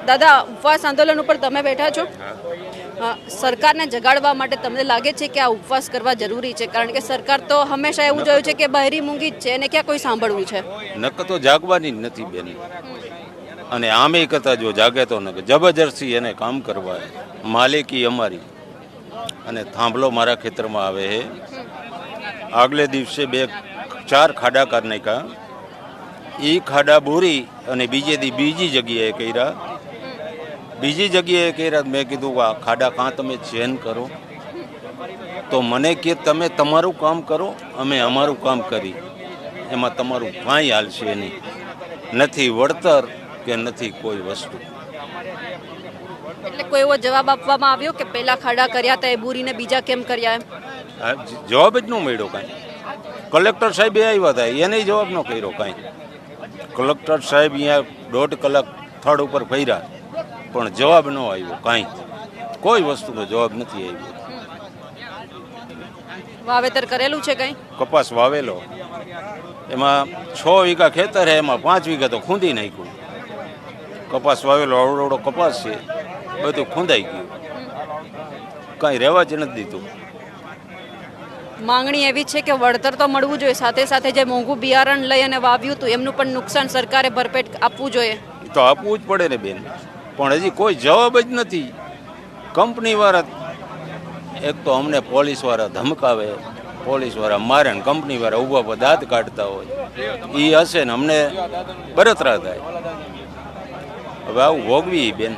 દાદા, ઉપવાસ આંદોલન ઉપર તમે બેઠા છો. સરકારને જગાડવા માટે તમને લાગે છે કે આ ઉપવાસ કરવા જરૂરી છે? કારણ કે સરકાર તો હંમેશા એવું જોયું છે કે બહેરી મૂંગી જ છે અને ક્યાં કોઈ સાંભળવું છે. નકર તો જાગવાની જ નથી બેન. અને આમે કરતા જો જાગે તો ન જબરજસ્તી એને કામ કરવા માલિકી અમારી. અને થાંભલો મારા ખેતરમાં આવે છે. આગલે દિવસે 4 ખાડા કરી નાખ્યા. એ ખાડા બોરી અને બીજી જગ્યાએ કર્યા. બીજી જગ્યાએ કર્યા. મેં કીધું આ ખાડા કાં તમે ચેન કરો? તો મને કે તમે તમારું કામ કરો, અમે અમારું કામ કરી. એમાં તમારું કાંઈ હાલશે નહીં. નથી વળતર કે નથી કોઈ વસ્તુ. એટલે કોઈ એવો જવાબ આપવામાં આવ્યો કે પહેલા ખાડા કર્યા હતા એ બુરીને બીજા કેમ કર્યા? એમ જવાબ જ ન મળ્યો કાંઈ. કલેક્ટર સાહેબ આવ્યા હતા, એને જવાબ ન કર્યો કાંઈ. કલેક્ટર સાહેબ અહીંયા 1.5 કલાક થડ ઉપર ફર્યા, પણ જવાબ ન આવ્યો કાંઈ. કોઈ વસ્તુનો જવાબ નથી આવ્યો. વાવેતર કરેલું છે કંઈ? કપાસ વાવેલો, એમાં 6 વીઘા ખેતર છે, એમાં 5 વીઘા તો ખૂંદી નાખ્યું. કપાસ વાવેલો અવડો કપાસ છે, બધું ખૂંદાઈ ગયું. કાંઈ રહેવા જ નથી દીધું. માંગણી એવી છે કે વળતર તો મળવું જોઈએ, સાથે સાથે જે મોંઘું બિયારણ લઈ અને વાવ્યું હતું એમનું પણ નુકસાન સરકારે ભરપેટ આપવું જોઈએ. તો આપવું જ પડે ને બેન, પણ હજી કોઈ જવાબ જ નથી. કંપનીવાળા એક તો અમને પોલીસવાળા ધમકાવે, પોલીસવાળા મારે ને કંપનીવાળા ઊભા પર દાંત કાઢતા હોય. એ હશે ને અમને બળતરા થાય. હવે આવું ભોગવી બેન.